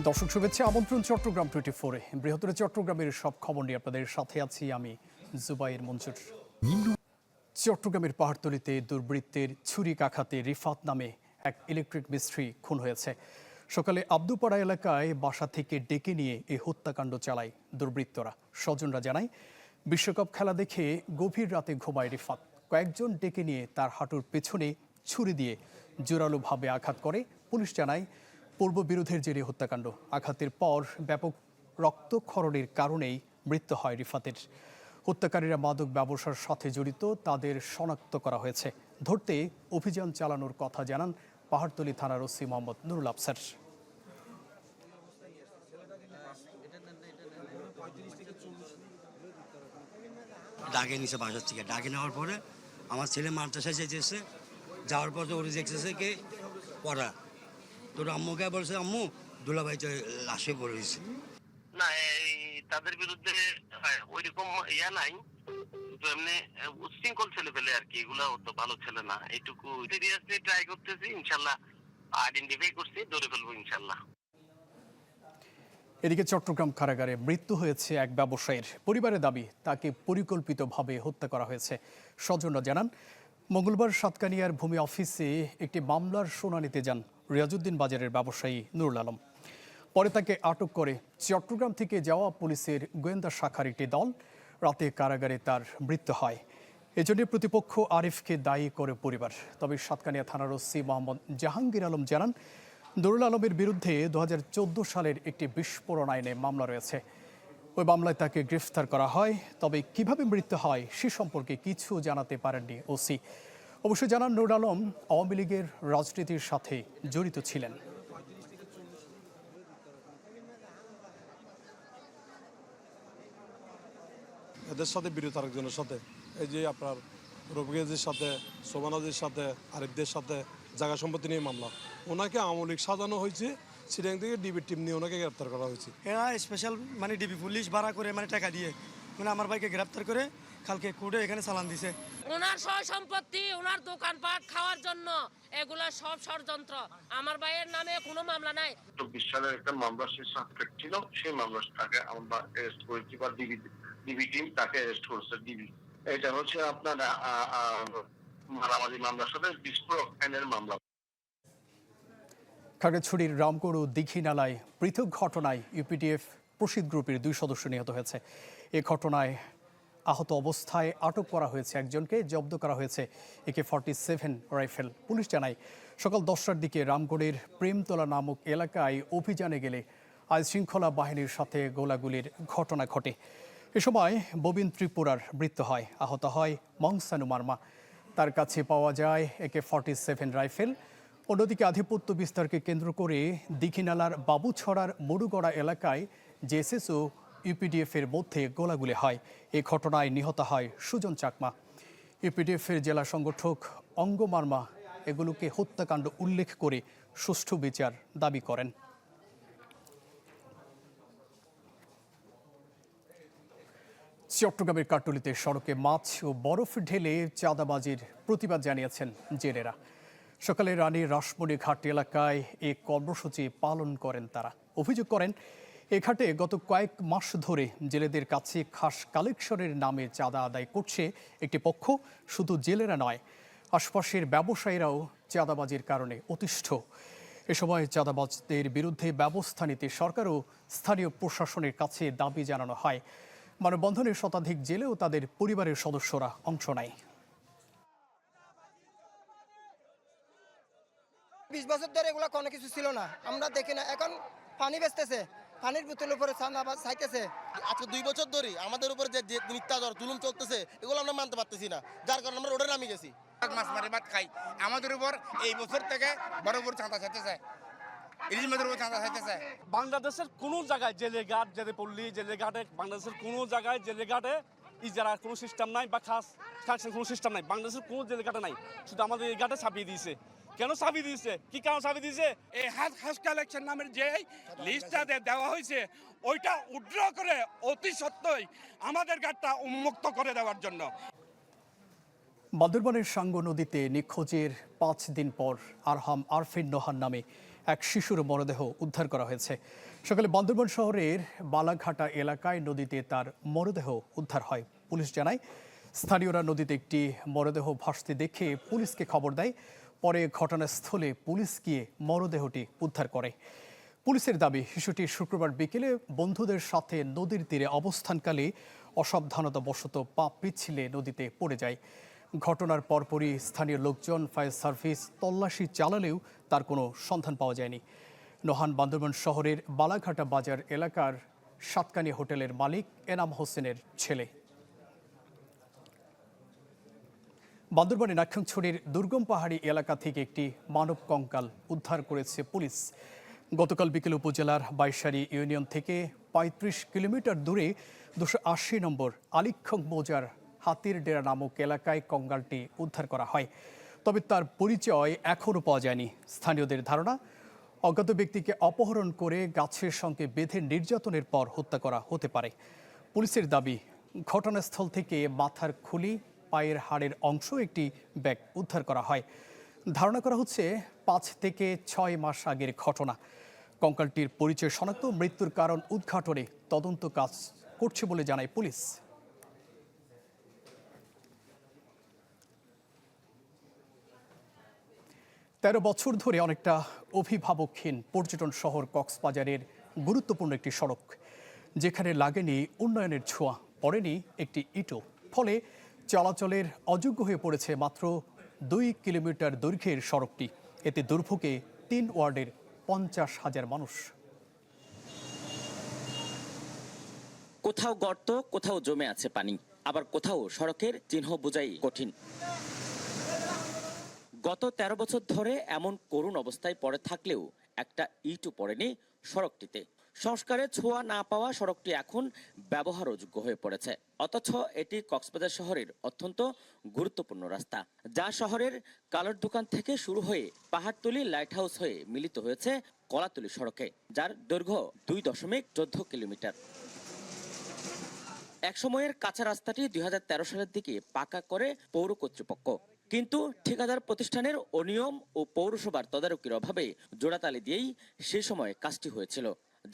দর্শক শুভেচ্ছা, আমন্ত্রণ চট্টগ্রাম 24-এ। বৃহত্তর চট্টগ্রামের সব খবর নিয়ে আপনাদের সাথে আছি আমি জুবাইর মঞ্জুর। চট্টগ্রামের পাহাড়তলীতে দুর্বৃত্তের ছুরিকাঘাতে রিফাত নামে এক ইলেকট্রিক মিস্ত্রি খুন হয়েছে। সকালে আব্দুপাড়া এলাকায় বাসা থেকে ডেকে নিয়ে এই হত্যাকাণ্ড চালায় দুর্বৃত্তরা। স্বজনরা জানায়, বিশ্বকাপ খেলা দেখে গভীর রাতে ঘুমায় রিফাত। কয়েকজন ডেকে নিয়ে তার হাঁটুর পেছনে ছুরি দিয়ে জোরালোভাবে আঘাত করে। পুলিশ জানায়, পূর্ববিরোধের জেরে হত্যাকাণ্ড। আঘাতের পর ব্যাপক রক্তক্ষরণের কারণেই মৃত্যু হয় রিফাতের। হত্যাকারীরা মাদক ব্যবসার সাথে জড়িত, তাদের শনাক্ত করা হয়েছে। ধরতে অভিযান চালানোর কথা জানান পাহাড়তলী থানার ওসি মোহাম্মদ নুরুল আফসার। ডাকে নিছে বাসার থেকে। ডাকে নেওয়ার পরে আমার ছেলে মাদ্রাসায় যেতেছে, যাওয়ার পর ওরা দেখতেছে কি পড়া, তোর আম্মুকে বলছে আম্মু দুলাভাই তো লাশে পড়েছে। না, তাদের বিরুদ্ধে ওইরকম ইয়া নাই, তো এমনি উচ্ছৃঙ্খল ছেলে পেলে আর কি, এগুলা অত ভালো ছেলে না। এইটুকু সিরিয়াসলি ট্রাই করতেছি, ইনশাল্লাহ আইডেন্টিফাই করছি, ধরে ফেলবো ইনশাল্লাহ। এদিকে চট্টগ্রাম কারাগারে মৃত্যু হয়েছে এক ব্যবসায়ীর। পরিবারের দাবি, তাকে পরিকল্পিতভাবে হত্যা করা হয়েছে। স্বজনরা জানান, মঙ্গলবার সাতকানিয়ার ভূমি অফিসে একটি মামলার শুনানিতে যান রিয়াজউদ্দিন বাজারের ব্যবসায়ী নুরুল আলম। পরে তাকে আটক করে চট্টগ্রাম থেকে যাওয়া পুলিশের গোয়েন্দা শাখার একটি দল। রাতে কারাগারে তার মৃত্যু হয়। এজন্য প্রতিপক্ষ আরিফকে দায়ী করে পরিবার। তবে সাতকানিয়া থানার ওসি মোহাম্মদ জাহাঙ্গীর আলম জানান, নুরুল আলমের বিরুদ্ধে 2014 সালের একটি বিস্ফোরণ আইনে মামলা রয়েছে। ওই মামলায় তাকে গ্রেফতার করা হয়। তবে কিভাবে মৃত্যু হয় সে সম্পর্কে কিছু জানাতে পারেননি ওসি। অবশ্য জানান, নুরুল আলম আওয়ামী লীগের রাজনীতির সাথে জড়িত ছিলেন। এদের সাথে বিরোধ আরেকজনের সাথে, এই যে আপনার রবিগেজের সাথে, সোমানাজের সাথে, আরিফদের সাথে জায়গা সম্পত্তি নিয়ে মামলা। ওনাকে আওয়ামী লীগ সাজানো হয়েছে, সিরিয়াং থেকে ডিবি টিম নিয়ে ওনাকে গ্রেপ্তার করা হয়েছে। এরা স্পেশাল মানে ডিবি পুলিশ ভাড়া করে মানে টাকা দিয়ে মানে আমার ভাইকে গ্রেপ্তার করে কালকে কোর্টে এখানে চালান দিছে। ওনার সহ সম্পত্তি, ওনার দোকানপাট খাওয়ার জন্য, এগুলা সব ষড়যন্ত্র। আমার ভাইয়ের নামে কোনো মামলা নাই। 24 সালের একটা মামলা সে সাসপেক্ট ছিল, সেই মামলাটাকে আমরা অ্যারেস্ট করেছি, বা ডিবি টিম তাকে অ্যারেস্ট করেছে। ডিবি এটা হচ্ছে আপনার মারামারি মামলার সাথে বিস্ফোরক আইনের মামলা। খাগড়াছড়ির রামগড় ও দীঘিনালায় পৃথক ঘটনায় ইউপিডিএফ প্রসিদ গ্রুপের 2 সদস্য নিহত হয়েছে। এ ঘটনায় আহত অবস্থায় আটক করা হয়েছে একজনকে। জব্দ করা হয়েছে AK-47 রাইফেল। পুলিশ জানায়, সকাল 10টার দিকে রামগড়ের প্রেমতলা নামক এলাকায় অভিযানে গেলে আইনশৃঙ্খলা বাহিনীর সাথে গোলাগুলির ঘটনা ঘটে। এ সময় ববিন ত্রিপুরার মৃত্যু হয়। আহত হয় মংসানু মার্মা। তার কাছে পাওয়া যায় AK-47 রাইফেল। অন্যদিকে আধিপত্য বিস্তারকে কেন্দ্র করে দীঘিনালার বাবুছড়ার মরুগড়া এলাকায় জেএসএস ও ইউপিডিএফের মধ্যে গোলাগুলি হয়। এই ঘটনায় নিহত হয় সুজন চাকমা। ইউপিডিএফের জেলা সংগঠক অঙ্গ মার্মা এগুলোকে হত্যাকাণ্ড উল্লেখ করে সুষ্ঠু বিচার দাবি করেন। চট্টগ্রামের কাটুলিতে সড়কে মাছ ও বরফ ঢেলে চাঁদাবাজির প্রতিবাদ জানিয়েছেন জেলেরা। সকালে রানী রাসমণি ঘাট এলাকায় এই কর্মসূচি পালন করেন তারা। অভিযোগ করেন, এ ঘাটে গত কয়েক মাস ধরে জেলেদের কাছে খাস কালেকশনের নামে চাঁদা আদায় করছে একটি পক্ষ। শুধু জেলেরা নয়, আশপাশের ব্যবসায়ীরাও চাঁদাবাজির কারণে অতিষ্ঠ। এ সময় চাঁদাবাজদের বিরুদ্ধে ব্যবস্থা নিতে সরকার ও স্থানীয় প্রশাসনের কাছে দাবি জানানো হয়। মানববন্ধনের শতাধিক জেলে ও তাদের পরিবারের সদস্যরা অংশ নেয়। 20 বছর ধরে এগুলো কোনো কিছু ছিল না, আমরা দেখি না। এখন পানি বেচতেছে, পানির বোতলের উপরে চাঁদাবাজ চাইতেছে। আজকে 2 বছর ধরে আমাদের উপরে যে নিত্যাচার জুলুম চলতেছে, এগুলো আমরা মানতে পারতেছি না, যার কারণে আমরা রোডে নামে গেছি। মাছ মারি ভাত খাই, আমাদের উপর এই বছর থেকে বড় বড় চাঁদা চাইতেছে, ইলিশ মাছের উপর চাঁদা চাইতেছে। বাংলাদেশের কোনো জায়গায় জেলেঘাট, জেলেপল্লী, জেলেঘাটে, বাংলাদেশের কোনো জায়গায় জেলেঘাটে ইজারা কোনো সিস্টেম নাই বা খাস কোনো সিস্টেম নাই। বাংলাদেশের কোনো জেলেঘাটে নাই, শুধু আমাদের এই ঘাটে ছাপিয়ে দিয়েছে। কেন ছাপিয়ে দিয়েছে, কি কারণ ছাপিয়ে দিয়েছে? এই হাস কালেকশন নামের যে লিস্টটা দেওয়া হয়েছে, ওইটা উইথড্র করে অতি সত্ত্বই আমাদের ঘাটটা উন্মুক্ত করে দেওয়ার জন্য। বান্দরবানের সাঙ্গু নদীতে নিখোঁজের 5 দিন পর আরহাম আরফিন নোহার নামে এক শিশুর মরদেহ উদ্ধার করা হয়েছে। সকালে বান্দরবান শহরের বালাঘাটা এলাকায় নদীতে তার মরদেহ উদ্ধার হয়। পুলিশ জানায়, স্থানীয়রা নদীতে একটি মরদেহ ভাসতে দেখে পুলিশকে খবর দেয়। পরে ঘটনাস্থলে পুলিশ গিয়ে মরদেহটি উদ্ধার করে। পুলিশের দাবি, শিশুটি শুক্রবার বিকেলে বন্ধুদের সাথে নদীর তীরে অবস্থানকালে অসাবধানতাবশত পা পিছলে নদীতে পড়ে যায়। ঘটনার পরপরই স্থানীয় লোকজন ফায়ার সার্ভিস তল্লাশি চালালেও তার কোনো সন্ধান পাওয়া যায়নি। নোহান বান্দরবান শহরের বালাঘাটা বাজার এলাকার সাতকানি হোটেলের মালিক এনাম হোসেনের ছেলে। বান্দরবানের নাক্ষংছড়ির দুর্গম পাহাড়ি এলাকা থেকে একটি মানব কঙ্কাল উদ্ধার করেছে পুলিশ। গতকাল বিকেল উপজেলার বাইশারি ইউনিয়ন থেকে ৩৫ কিলোমিটার দূরে ২৮০ নম্বর আলিক্ষং মৌজার হাতির ডেরা নামক এলাকায় কঙ্কালটি উদ্ধার করা হয়। তবে তার পরিচয় এখনও পাওয়া যায়নি। স্থানীয়দের ধারণা, অজ্ঞাত ব্যক্তিকে অপহরণ করে গাছের সঙ্গে বেঁধে নির্যাতনের পর হত্যা করা হতে পারে। পুলিশের দাবি, ঘটনাস্থল থেকে মাথার খুলি, পায়ের হাড়ের অংশ, একটি ব্যাগ উদ্ধার করা হয়। ধারণা করা হচ্ছে ৫ থেকে ৬ মাস আগের ঘটনা। কঙ্কালটির পরিচয় শনাক্ত, মৃত্যুর কারণ উদ্ঘাটনে তদন্ত কাজ করছে বলে জানায় পুলিশ। তেরো বছর ধরে অনেকটা অভিভাবকহীন পর্যটন শহর কক্সবাজারের গুরুত্বপূর্ণ একটি সড়ক, যেখানে লাগেনি উন্নয়নের ছোঁয়া, পড়েনি একটি ইটও। ফলে চলাচলের অযোগ্য হয়ে পড়েছে মাত্র 2 কিলোমিটার দৈর্ঘ্যের সড়কটি। এতে দুর্ভোগে 3 ওয়ার্ডের 50,000 মানুষ। কোথাও গর্ত, কোথাও জমে আছে পানি, আবার কোথাও সড়কের চিহ্ন বোঝাই কঠিন। গত 13 বছর ধরে এমন করুণ অবস্থায় পড়ে থাকলেও একটা ইটও পড়েনি সড়কটিতে। সংস্কারের ছোঁয়া না পাওয়া সড়কটি এখন ব্যবহারযোগ্য হয়ে পড়েছে। অথচ এটি কক্সবাজার শহরের অত্যন্ত গুরুত্বপূর্ণ রাস্তা, যা শহরের কালোর দোকান থেকে শুরু হয়ে পাহাড়তলি লাইট হাউস হয়ে মিলিত হয়েছে কলাতলি সড়কে, যার দৈর্ঘ্য 2.14 কিলোমিটার। একসময়ের কাঁচা রাস্তাটি 2013 সালের দিকে পাকা করে পৌর কর্তৃপক্ষ, কিন্তু ঠিকাদার প্রতিষ্ঠানের অনিয়ম ও পৌরসভার তদারকির অভাবে জোড়াতালি দিয়েই সে সময় কাজটি হয়েছিল,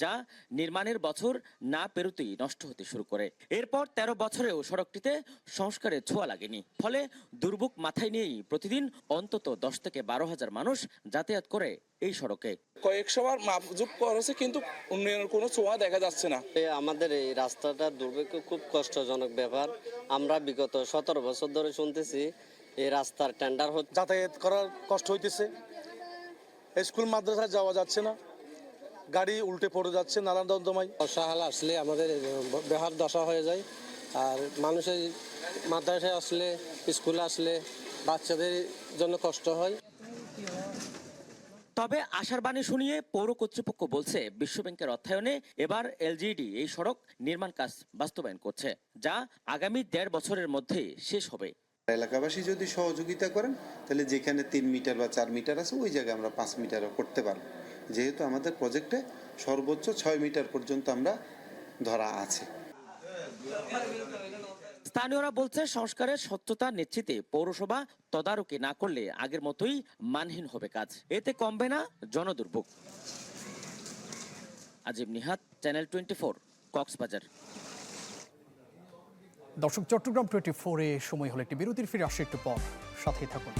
যা নির্মাণের বছর না পেরোতেই নষ্ট হতে শুরু করে। এরপর 13 বছরেও সড়কটিতে সংস্কারের ছোঁয়া লাগেনি। ফলে দুর্ভোগ মাথায় নিয়েই প্রতিদিন অন্তত 10 থেকে 12,000 মানুষ যাতায়াত করে এই সড়কে। কয়েকশোবার মাপজুপ করেছে, কিন্তু উন্নয়নের কোনো ছোঁয়া দেখা যাচ্ছে না। আমাদের এই রাস্তাটা দুর্ভোগ খুব কষ্টজনক ব্যাপার। আমরা বিগত 17 বছর ধরে শুনতেছি এই রাস্তার টেন্ডার হচ্ছে, যাতায়াত করার কষ্ট হইতেছে, স্কুল মাদ্রাসায় যাওয়া যাচ্ছে না, গাড়ি উল্টে পড়ে যাচ্ছে নানান দমদমায়। বর্ষাকাল আসলে আমাদের বেহার দশা হয়ে যায়। আর মানুষের মাদ্রাসায় আসলে, স্কুলে আসলে বাচ্চাদের জন্য কষ্ট হয়। তবে আশার বাণী শুনিয়ে পৌর কর্তৃপক্ষ বলছে, বিশ্বব্যাংকের অর্থায়নে এবার এলজিইডি এই সড়ক নির্মাণ কাজ বাস্তবায়ন করছে, যা আগামী 1.5 বছরের মধ্যে শেষ হবে। এলাকাবাসী যদি সহযোগিতা করেন, তাহলে যেখানে 3 মিটার বা 4 মিটার আছে, ওই জায়গায় আমরা 5 মিটারও করতে পারবো। যেহেতু আমাদের প্রজেক্টে সর্বোচ্চ 6 মিটার পর্যন্ত আমরা ধরা আছে। স্থানীয়রা বলছে, সংস্কারের স্বচ্ছতা নিশ্চিতে পৌরসভা তদারকি না করলে আগের মতোই মানহীন হবে কাজ, এতে কমবে না জনদুর্ভোগ। আজিম নিহাত, চ্যানেল 24, কক্সবাজার। দর্শক, চট্টগ্রাম 24-এ সময় হলো একটি বিরতির, ফিরে আসছে একটু পর, সাথেই থাকুন।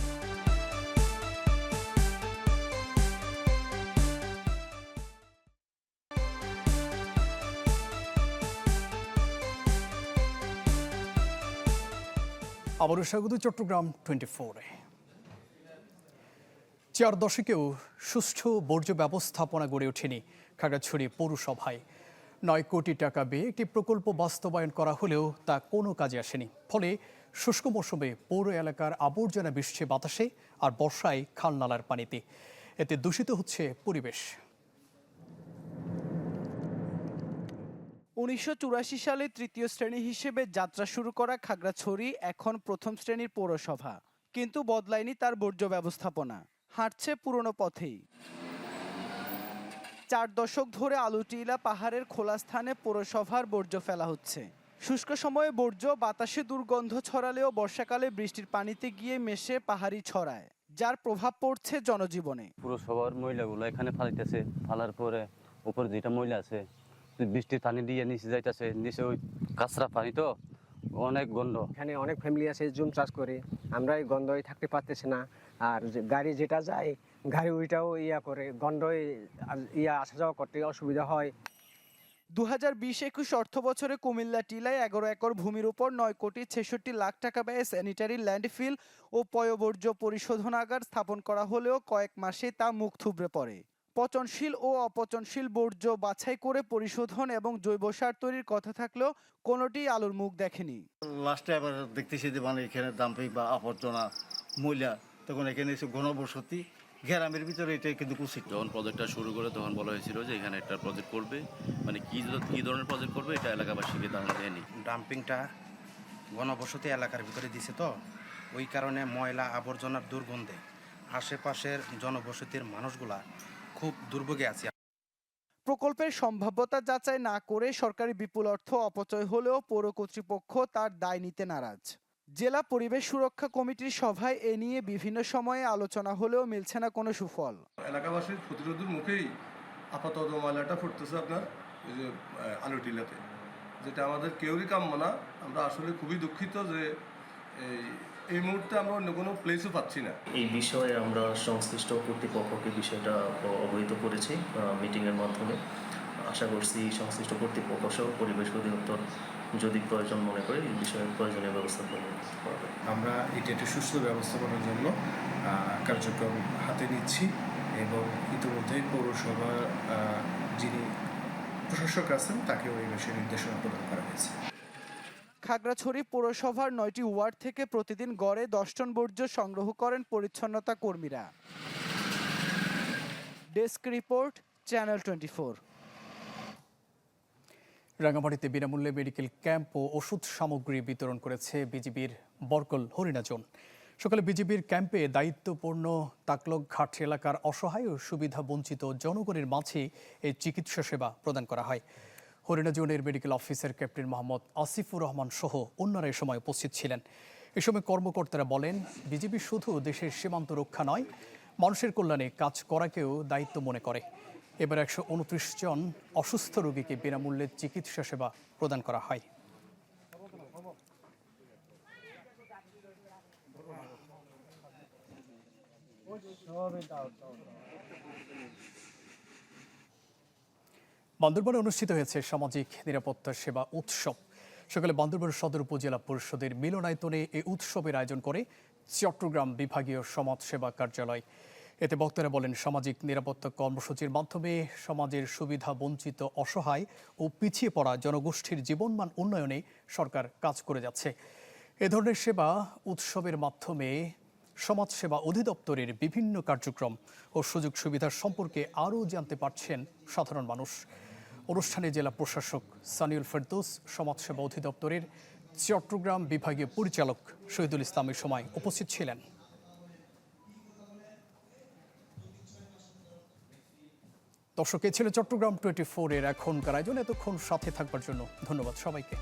আবারও স্বাগত চট্টগ্রাম 24-এ। 4 দশকেও সুষ্ঠু বর্জ্য ব্যবস্থাপনা গড়ে ওঠেনি খাগড়াছড়ি পৌরসভায়। 9 কোটি টাকা ব্যয়ে একটি প্রকল্প বাস্তবায়ন করা হলেও তা কোনো কাজে আসেনি। ফলে শুষ্ক মৌসুমে পৌর এলাকার আবর্জনা মিশছে বাতাসে, আর বর্ষায় খাল নালার পানিতে। এতে দূষিত হচ্ছে পরিবেশ। 1984 সালে 3য় শ্রেণী হিসেবে যাত্রা শুরু করা খাগড়াছড়ি এখন 1ম শ্রেণীর পৌরসভা, কিন্তু বদলায়নি তার বর্জ্য ব্যবস্থাপনা, হাঁটছে পুরনো পথেই। 4 দশক ধরে আলুটিলা পাহাড়ের খোলা স্থানে পৌরসভার বর্জ্য ফেলা হচ্ছে। শুষ্ক সময়ে বর্জ্য বাতাসে দুর্গন্ধ ছড়ালেও বর্ষাকালে বৃষ্টির পানিতে গিয়ে মেশে পাহাড়ি ছড়ায়, যার প্রভাব পড়ছে জনজীবনে। পুরসভার ময়লাগুলো এখানে ফালাইতেছে, ফালার পরে উপরে যেটা ময়লা আছে বৃষ্টির পানি দিয়ে নিচে যাইতেছে, নিচে ওই কাঁচরা পানি তো অনেক গন্ধ। এখানে অনেক ফ্যামিলি আছে জুম চাষ করে, আমরা এই গন্ধই থাকতে পারতেছি না। আর গাড়ি যেটা যায় গাড়ি ওইটাও করে গন্ধই আসা যাওয়া করতে অসুবিধা হয়। 2020-21 অর্থ বছরে কুমিল্লা টিলায় 11 একর ভূমির উপর 9,66,00,000 টাকা ব্যয়ে স্যানিটারি ল্যান্ডফিল ও পয়ঃবর্জ্য পরিশোধনাগার স্থাপন করা হলেও কয়েক মাসে তা মুখ থুবড়ে পড়ে। পচনশীল ও অপচনশীল বর্জ্য বাছাই করে পরিশোধন এবং জৈব সার তৈরির কথা থাকলেও কোনোটি আলোর মুখ দেখেনি। লাস্টে আবার দেখতেছি যে মানে এখানে ডাম্পিং বা আবর্জনা ময়লা, তখন এখানে এসে ঘনবসতি গ্রামের ভিতরে এটা কিন্তু উচিত। যখন প্রজেক্টটা শুরু করে তখন বলা হয়েছিল যে এখানে একটা প্রজেক্ট করবে, মানে কী ধরনের প্রজেক্ট করবে এটা এলাকাবাসীকে ধারণা দেয়নি। ডাম্পিংটা ঘনবসতি এলাকার ভিতরে দিছে, তো ওই কারণে ময়লা আবর্জনার দুর্গন্ধে আশেপাশের জনবসতির মানুষগুলা খুব দুর্ভোগে আছে। প্রকল্পের সম্ভাব্যতা যাচাই না করে সরকারি বিপুল অর্থ অপচয় হলেও পৌর কর্তৃপক্ষ তার দায় নিতে নারাজ। জেলা পরিবেশ সুরক্ষা কমিটির সভায় এ নিয়ে বিভিন্ন সময়ে আলোচনা হলেও মিলছে না কোনো সুফল। এলাকাবাসীর প্রতিরোধের মুখেই আপাতত ময়লাটা ফুটতেছে আপনার এই যে আলু টিলাতে, যেটা আমাদের কেউরই কাম্য না। আমরা আসলে খুবই দুঃখিত যে এই মুহূর্তে আমরা অন্য কোনো প্লেসও পাচ্ছি না। এই বিষয়ে আমরা সংশ্লিষ্ট কর্তৃপক্ষকে বিষয়টা অবহিত করেছি মিটিংয়ের মাধ্যমে। আশা করছি সংশ্লিষ্ট কর্তৃপক্ষ সহ পরিবেশ অধিদপ্তর যদি প্রয়োজন মনে করে এই বিষয়ে প্রয়োজনীয় ব্যবস্থা গ্রহণ করবে। আমরা এটা একটু সুস্থ ব্যবস্থাপনার জন্য কার্যক্রম হাতে নিচ্ছি এবং ইতিমধ্যেই পৌরসভা যিনি প্রশাসক আছেন তাকেও এই বিষয়ে নির্দেশনা প্রদান করা হয়েছে। খাগড়াছড়ি পৌরসভার 9টি ওয়ার্ড থেকে প্রতিদিন গড়ে 10 টন বর্জ্য সংগ্রহ করেন পরিচ্ছন্নতা কর্মীরা। Desk report, channel 24। রাঙামাটিতে বিনামূল্যে মেডিকেল ক্যাম্প ও ওষুধ সামগ্রী বিতরণ করেছে বিজিবির বরকল হরিণা জোন। সকালে বিজিবির ক্যাম্পে দায়িত্বপূর্ণ তাকলঘাট এলাকার অসহায় ও সুবিধা বঞ্চিত জনগণের মাঝে এই চিকিৎসা সেবা প্রদান করা হয়। হরিণা জোনের medical officer captain Mohammad Asifur Rahman সহ অন্যরা এ সময় উপস্থিত ছিলেন। এ সময় কর্মকর্তারা বলেন, বিজিবি শুধু দেশের সীমান্ত রক্ষা নয়, মানুষের কল্যাণে কাজ করাকেও দায়িত্ব মনে করে। এবার 129 জন অসুস্থ রোগীকে বিনামূল্যে চিকিৎসা সেবা প্রদান করা হয়। বান্দরবানে অনুষ্ঠিত হয়েছে সামাজিক নিরাপত্তা সেবা উৎসব। সকালে বান্দরবান সদর উপজেলা পরিষদের মিলনায়তনে এই উৎসবের আয়োজন করে চট্টগ্রাম বিভাগীয় সমাজ সেবা কার্যালয়। এতে বক্তারা বলেন, সামাজিক নিরাপত্তা কর্মসূচির মাধ্যমে সমাজের সুবিধা বঞ্চিত, অসহায় ও পিছিয়ে পড়া জনগোষ্ঠীর জীবনমান উন্নয়নে সরকার কাজ করে যাচ্ছে। এ ধরনের সেবা উৎসবের মাধ্যমে সমাজসেবা অধিদপ্তরের বিভিন্ন কার্যক্রম ও সুযোগ সুবিধার সম্পর্কে আরও জানতে পারছেন সাধারণ মানুষ। অনুষ্ঠানে জেলা প্রশাসক সানিউল ফেরদৌস, সমাজসেবা অধিদপ্তরের চট্টগ্রাম বিভাগীয় পরিচালক শহীদুল ইসলামের সময় উপস্থিত ছিলেন। দর্শক, এ ছিল চট্টগ্রাম 24-এর এখনকার আয়োজন। এতক্ষণ সাথে থাকবার জন্য ধন্যবাদ সবাইকে।